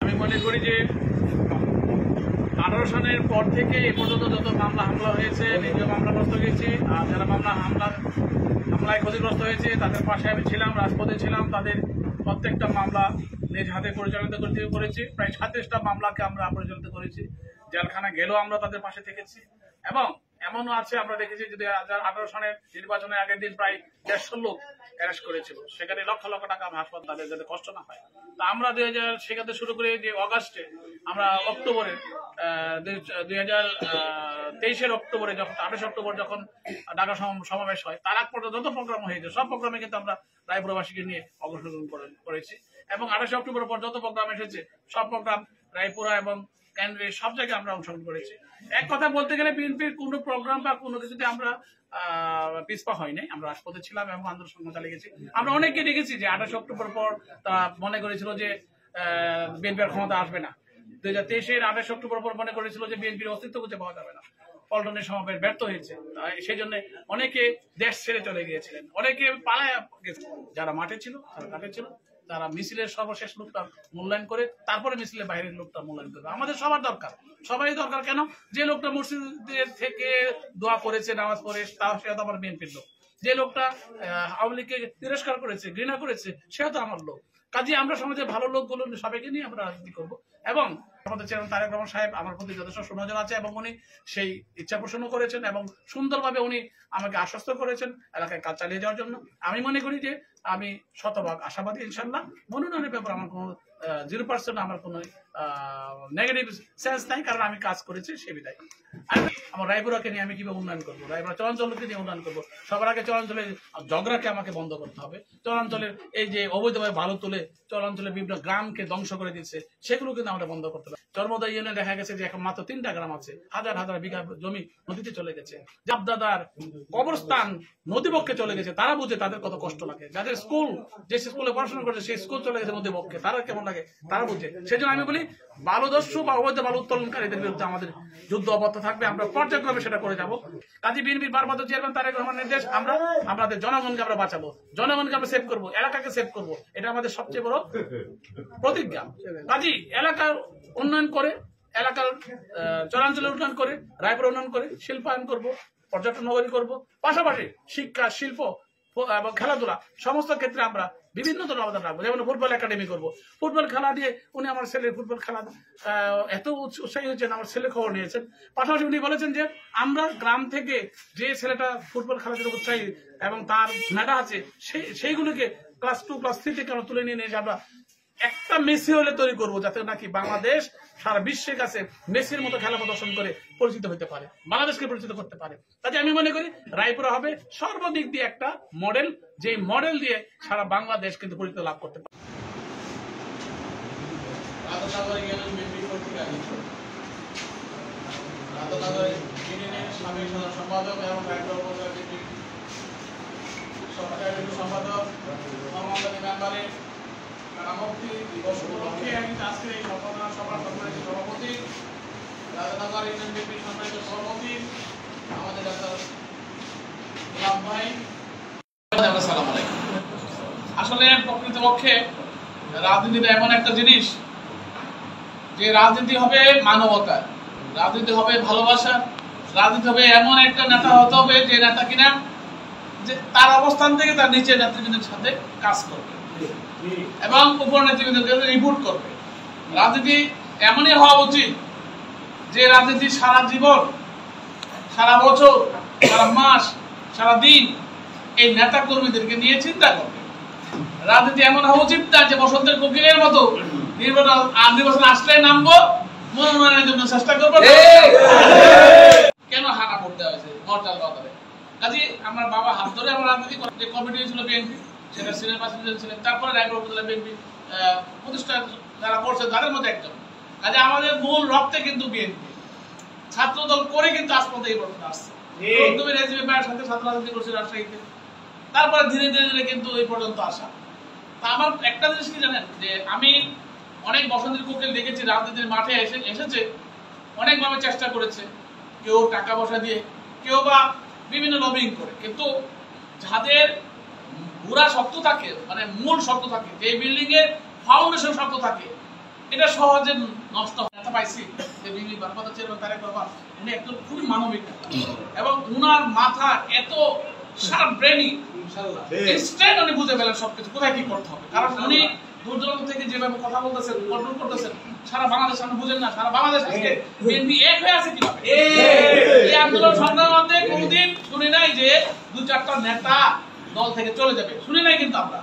আমি মনে করি যে 18 সনের পর থেকে এ পর্যন্ত যত মামলা হামলা হয়েছে, নিজেও মামলাগ্রস্ত হয়েছি, আর যারা হামলায় ক্ষতিগ্রস্ত হয়েছে তাদের পাশে আমি ছিলাম, রাজপথে ছিলাম। তাদের প্রত্যেকটা মামলা নিজ হাতে পরিচালিত করেছি। প্রায় 27টা মামলাকে আমরা পরিচালিত করেছি। জেলখানা গেলেও আমরা তাদের পাশে থেকেছি। এবং এমনও আছে, আমরা দেখেছি যে 2018 সনের নির্বাচনের আগের দিন প্রায় 150 লোক অ্যারেস্ট করেছিল। সেখানে লক্ষ লক্ষ টাকা হাসপাতাল, তাদের যাতে কষ্ট না হয়। তা আমরা 2000 সেখান থেকে শুরু করে যে অগাস্টে, আমরা অক্টোবরে 2023-এর অক্টোবরে, যখন 28 অক্টোবর যখন ঢাকা সমাবেশ হয়, তার আগ পর্যন্ত যত প্রোগ্রাম হয়েছে সব প্রোগ্রামে কিন্তু আমরা রায়পুরবাসীকে নিয়ে অংশগ্রহণ করেছি। এবং 28 অক্টোবর পর যত প্রোগ্রাম এসেছে সব প্রোগ্রাম রায়পুরা এবং কেন্দ্রে সব জায়গায় আমরা অংশগ্রহণ করেছি। এক কথা বলতে গেলে বিএনপির কোনো প্রোগ্রাম বা কোনো কিছুতে আমরা পিছপা হয় নাই। আমরা রাজপথে ছিলাম এবং আন্দোলন সংগ্রাম চালিয়ে গেছি। আমরা অনেককে দেখেছি যে 28 অক্টোবর পর তারা মনে করেছিল যে বিএনপির ক্ষমতা আসবে না। 2023-এর 28 অক্টোবর পর মনে করেছিল যে বিএনপির অস্তিত্ব খুঁজে পাওয়া যাবে না। পল্টনের সমাবেশ ব্যর্থ হয়েছে, সেই জন্য অনেকে দেশ ছেড়ে চলে গিয়েছিলেন, অনেকে পালায় গেছে। যারা মাঠে ছিল, যারা ঘাটে ছিল, তারা মিছিলের সর্বশেষ লোকটা মূল্যায়ন করে তারপরে মিছিলের বাইরের লোকটা মূল্যায়ন করবে। আমাদের সবার দরকার, সবারই দরকার। কেন? যে লোকটা মসজিদের থেকে দোয়া করেছে, নামাজ পড়ে, সেটা তো আমার বিএনপির লোক। যে লোকটা আওয়ামী লীগকে তিরস্কার করেছে, ঘৃণা করেছে, সেটা তো আমার লোক। কাজে আমরা সমাজের ভালো লোকগুলো সবাইকে নিয়ে আমরা রাজনীতি করবো। এবং আমাদের চেয়ারম্যান তারেক রহমান সাহেব আমার প্রতি যথেষ্ট সুনজর আছে এবং উনি সেই ইচ্ছা পোষণ করেছেন এবং সুন্দরভাবে উনি আমাকে আশ্বস্ত করেছেন এলাকায় কাজ চালিয়ে যাওয়ার জন্য। আমি মনে করি যে আমি শতভাগ আশাবাদী, ইনশাল্লাহ। মনোনয়নের ব্যাপারে আমার কোনো 0% আমার কোনো নেগেটিভ সেন্স নাই, কারণ আমি কাজ করেছি সে বিদায়। আমার রায়পুরাকে নিয়ে আমি কিভাবে উন্নয়ন করবো, রায়পুরা চরাঞ্চলকে নিয়ে উন্নয়ন করবো। সবার আগে চরাঞ্চলের ঝগড়াকে আমাকে বন্ধ করতে হবে। চরাঞ্চলের এই যে অবৈধভাবে ভালো তুলে চরাঞ্চলের বিভিন্ন গ্রামকে ধ্বংস করে দিচ্ছে, সেগুলো কিন্তু আমরা বন্ধ করতে হবে। চরমোদা ইউনিয়নে দেখা গেছে যে এখন মাত্র 3টা গ্রাম আছে, হাজার হাজার বিঘা জমি নদীতে চলে গেছে। জাবদাদার কবরস্থান নদীপক্ষে চলে গেছে, তারা বুঝে তাদের কত কষ্ট লাগে। যাদের স্কুল, যে স্কুলে পড়াশোনা করেছে সেই স্কুল চলে গেছে নদীপক্ষে, তারা কেমন লাগে তারা বুঝে। সেই জন্য আমি বলি, বালুদস্যু বা অবৈধ বালু উত্তোলনকারীদের বিরুদ্ধে আমাদের যুদ্ধ অব্যাহত থাকবে। আমরা পর্যায়ক্রমে সেটা করে যাবো। কাজী বিএনপির ভারপ্রাপ্ত চেয়ারম্যান তারেক রহমানের নির্দেশ, আমরা আমাদের জনগণকে আমরা বাঁচাবো, জনগণকে আমরা সেভ করবো, এলাকাকে সেভ করবো। এটা আমাদের সবচেয়ে বড় প্রতিজ্ঞা। কাজী এলাকার উন্নয়ন করে, এলাকার চরাঞ্চলের উন্নয়ন করে, রায়পুর উন্নয়ন করে, শিল্পায়ন করব, পর্যটন নগরী করব, পাশাপাশি শিক্ষা, শিল্প এবং খেলাধুলা সমস্ত ক্ষেত্রে আমরা বিভিন্ন ধরনের অবদান রাখবো। যেমন ফুটবল একাডেমি করবো। ফুটবল খেলা দিয়ে উনি আমার ছেলের ফুটবল খেলা এত উৎসাহী হয়েছেন, আমার ছেলে খবর নিয়েছেন। পাশাপাশি উনি বলেছেন যে আমরা গ্রাম থেকে যে ছেলেটা ফুটবল খেলার জন্য উৎসাহী এবং তার মেধা আছে, সেইগুলোকে ক্লাস 2, ক্লাস 3 থেকে আমরা তুলে নিয়ে এসে আমরা একটা মেসি হলে তৈরি করবো, যাতে নাকি বাংলাদেশ সারা বিশ্বের কাছে মেসির মতো খেলা প্রদর্শন করে পরিচিত হতে পারে, বাংলাদেশকে পরিচিত করতে পারে। তাতে আমি মনে করি রায়পুরা হবে সর্বদিক দিয়ে একটা মডেল, যে মডেল দিয়ে সারা বাংলাদেশ কিন্তু পরিচিত লাভ করতে পারে। সম্পাদক এবং সম্পাদক মেম্বারের মুক্তি দিবস উপলক্ষে আজকে এই সম্পাদনা সভার সম্মানিত সভাপতি, রাজানগর ইউনিয়ন বিএনপির সম্মানিত সভাপতি আমাদের ডাক্তার গোলাম ভাই, আসসালামু আলাইকুম। আসলে প্রকৃতপক্ষে রাজনীতিটা এমন একটা জিনিস যে রাজনীতি হবে মানবতা, রাজনীতি হবে ভালোবাসা, রাজনীতি হবে এমন একটা নেতা হতে হবে যে নেতা কিনা যে তার অবস্থান থেকে তার নিচের নেতৃবৃন্দের সাথে কাজ করবে এবং উপর নেতৃবৃন্দকে রিপোর্ট করবে। রাজনীতি এমনই হওয়া উচিত যে রাজনীতি সারা জীবন, সারা বছর, সারা মাস, সারা দিন এই নেতা কর্মীদেরকে নিয়ে চিন্তা করবে। রাজনীতি এমন হওয়া উচিত না যে বসন্তের কোকিলের মতো নির্বাচন আসলে নামবো, মনোনয়নের জন্য চেষ্টা করবো, কেন হানা করতে হয়েছে মর্টাল বাজারে। কাজে আমার বাবা হাত ধরে আমার রাজনীতি যে কমিটি ছিল বিএনপি, সেটা সিনিয়র ভাইস প্রেসিডেন্ট ছিলেন, তারপরে রায়পুর উপজেলা বিএনপি প্রতিষ্ঠা যারা করছে তাদের মধ্যে একজন। কাজে আমাদের মূল রক্তে কিন্তু বিএনপি, ছাত্র দল করে কিন্তু আজ পর্যন্ত এই পর্যন্ত আসছে। প্রথমে রেজিবি ভাইয়ের সাথে ছাত্র রাজনীতি করছে রাজশাহীতে, তারপরে ধীরে ধীরে কিন্তু এই পর্যন্ত আসা। তা আমার একটা জিনিস কি জানেন, যে আমি অনেক বসন্তের কোকিল দেখেছি রাজনীতির মাঠে এসেছে, অনেকভাবে চেষ্টা করেছে, কেউ টাকা পয়সা দিয়ে, কেউ বা বিভিন্ন লবিং করে, কিন্তু যাদের গুড়া শক্ত থাকে, মানে মূল শক্ত থাকে, যে বিল্ডিং এর ফাউন্ডেশন শক্ত থাকে, এটা সহজে নষ্ট হয় না। পাইছি যে বিবি বারবাদ চেয়ারম্যান তারেক রহমান উনি একজন খুবই মানবিক নেতা এবং উনার মাথা এত শার্প ব্রেনি, ইনশাআল্লাহ ইনস্ট্যান্ট উনি বুঝে ফেলেন সবকিছু কোথায় কি করতে হবে। কারণ উনি দূর দূরান্ত থেকে যেভাবে কথা বলতেছেন, কন্ট্রোল করতেছেন, সারা বাংলাদেশ আপনি বুঝেন না, সারা বাংলাদেশ আজকে বিএনপি এক হয়ে আছে কিভাবে। এই আন্দোলন সংগ্রামের মধ্যে কোনদিন শুনি নাই যে দু চারটা নেতা দল থেকে চলে যাবে, শুনি নাই কিন্তু আমরা।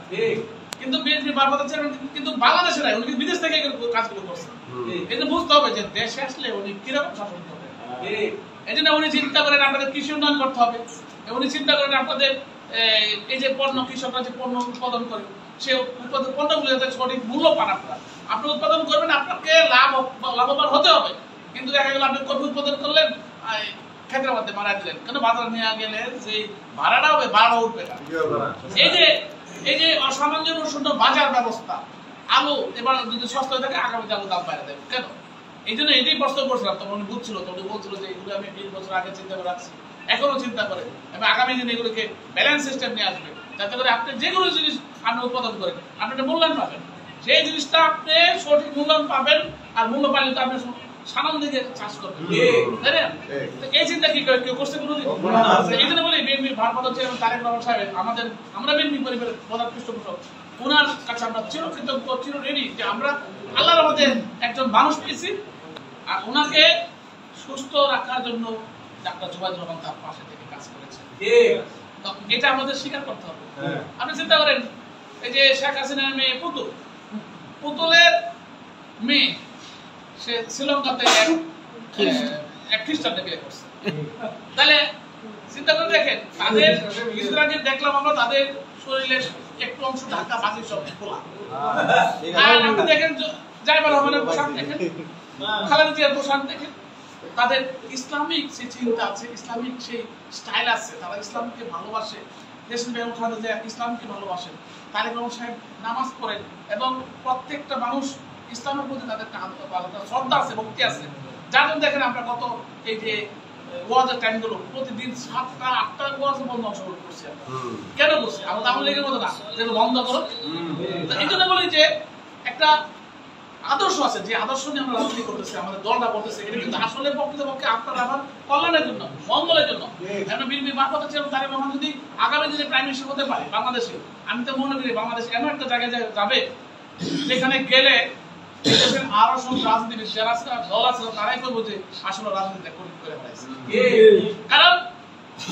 কিন্তু বিএনপি বারবার কিন্তু বাংলাদেশে নাই, উনি কিন্তু বিদেশ থেকে কাজগুলো করছেন। কিন্তু বুঝতে হবে যে দেশে আসলে উনি কিরকম শাসন করবেন। এই জন্য উনি চিন্তা করেন আপনাদের কৃষি উন্নয়ন করতে হবে, উনি চিন্তা করেন আপনাদের এই যে পণ্য, কৃষকরা যে পণ্য উৎপাদন করে সে পণ্যগুলো যাতে সঠিক মূল্য পান। আপনি উৎপাদন করবেন, আপনাকে লাভবান হতে হবে। কিন্তু দেখা গেল আপনি কফি উৎপাদন করলেন, ক্ষেত্রের মধ্যে মারা দিলেন, কেন বাজারে নিয়ে গেলে যে ভাড়াটা হবে, ভাড়া উঠবে না। এই যে অসামঞ্জস্যপূর্ণ বাজার ব্যবস্থা, আলু এবার যদি সস্তা হয়ে থাকে আগামীতে আলু দাম বাইরে দেবে কেন? এই জন্য এটাই প্রশ্ন করছিলাম, তখন উনি বুঝছিল, তখন বলছিল যে এগুলো আমি 20 বছর আগে চিন্তা করে রাখছি, এখনো চিন্তা করে এবং আগামী দিনে এগুলোকে ব্যালেন্স সিস্টেম নিয়ে আসবে, যাতে করে আপনি যে কোনো জিনিস আপনি উৎপাদন করেন আপনি একটা মূল্যায়ন পাবেন। সেই জিনিসটা আপনি সঠিক মূল্যায়ন পাবেন, আর মূল্য পাইলে তো আপনি সানাম দিকে চাষ করবেন, তাই না? এই চিন্তা কি কেউ করছে কোনোদিন? এই জন্য বলি বিএনপি ভারপ্রাপ্ত চেয়ারম্যান তারেক রহমান সাহেব, আমরা বিএনপি পরিবারের প্রধান পৃষ্ঠপোষক, ওনার কাছে আমরা চিরকৃতজ্ঞ, চির ঋণী যে আমরা আল্লাহর মধ্যে একজন মানুষ পেয়েছি, আর ওনাকে সুস্থ রাখার জন্য ডাক্তার জুবাইর রহমান তার পাশে থেকে কাজ করেছে। এটা আমাদের স্বীকার করতে হবে। আপনি চিন্তা করেন, এই যে শেখ হাসিনার মেয়ে পুতুলের মেয়ে, সে শ্রীলঙ্কাতে এক খ্রিস্টানকে বিয়ে করছে। তাহলে চিন্তা করে দেখেন, তাদের ইসরায়েলকে দেখলাম আমরা, তাদের শরীরের একটু অংশ ঢাকা, বাকি সব খোলা। আর আপনি দেখেন জাইবার রহমানের পোশাক দেখেন, খালেদা জিয়ার পোশাক দেখেন, তাদের ইসলামিক যে চিন্তা আছে, ইসলামিক সেই স্টাইল আছে, তারা ইসলামকে ভালোবাসে। দেশের বেগম খালেদা জিয়া ইসলামকে ভালোবাসেন, তারেক রহমান সাহেব নামাজ পড়েন এবং প্রত্যেকটা মানুষ ইসলামের প্রতি তাদের শ্রদ্ধা আছে, ভক্তি আছে। যার জন্য দেখেন আমরা কত এই যে ওয়াজের টাইমগুলো প্রতিদিন 7টা 8টা ওয়াজে বন্ধ অংশগ্রহণ করছি। কেন করছি? আমরা আওয়ামী লীগের মতো না যেগুলো বন্ধ করো। এই জন্য বলি যে একটা আদর্শ আছে, যে আদর্শ নিয়ে আমরা রাজনীতি করতেছি, আমাদের দলটা করতেছে, এটা কিন্তু আসলে প্রকৃতপক্ষে আপনার আমার কল্যাণের জন্য, মঙ্গলের জন্য। এখন বিএনপি ভারপ্রাপ্ত চেয়ারম্যান তারেক রহমান যদি আগামী দিনে প্রাইম মিনিস্টার হতে পারে বাংলাদেশে, আমি তো মনে করি বাংলাদেশ এমন একটা জায়গায় যাবে যেখানে গেলে দেশের আরো সব রাজনীতিবিদ যারা দল আছে তারাই করবো যে আসলে রাজনীতিটা করে ফেলাইছে। কারণ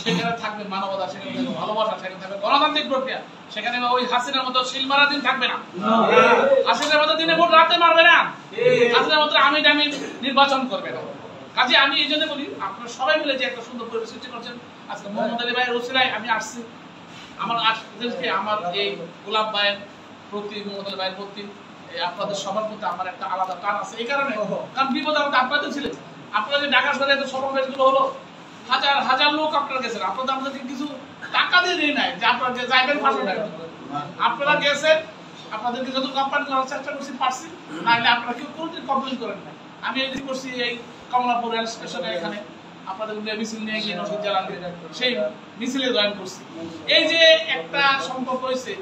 সেখানে থাকবে মানবতা, সেখানে থাকবে ভালোবাসা, সেখানে থাকবে গণতান্ত্রিক প্রক্রিয়া, সেখানে ওই হাসিনার মতো শিল মারা দিন থাকবে না, হাসিনার মতো দিনে ভোট রাতে মারবে না, হাসিনার মতো আমি নির্বাচন করবে না। কাজে আমি এই জন্য বলি, আপনারা সবাই মিলে যে একটা সুন্দর পরিবেশ সৃষ্টি করছেন। আজকে মোহাম্মদ আলী ভাইয়ের ওসিলায় আমি আসছি, আমার এই গোলাপ ভাইয়ের প্রতি, মোহাম্মদ আলী ভাইয়ের প্রতি, আপনাদের সবার প্রতি আমার একটা আলাদা টান আছে। এই কারণে, কারণ বিপদ আপদ আপনাদের ছিলেন, আপনারা যে ঢাকা শহরে এত সমাবেশগুলো হলো, হাজার হাজার লোক আপনারা গেছেন, আপনাদের আমাদেরকে কিছু টাকা দিয়ে দেয় নাই যে আপনারা যে যাইবেন ভাষণ দেবেন। আপনারা গেছেন, আপনাদেরকে যত কম্পানি করার চেষ্টা করছি পারছি, নাহলে আপনারা কেউ কোনোদিন কমপ্লেন করেন না। আমি এই যে করছি এই কমলাপুর রেল স্টেশনে, এখানে আপনাদের মিছিল নিয়ে গিয়ে নসিদ জালান সেই মিছিলে জয়েন করছি। এই যে একটা সম্পর্ক হয়েছে,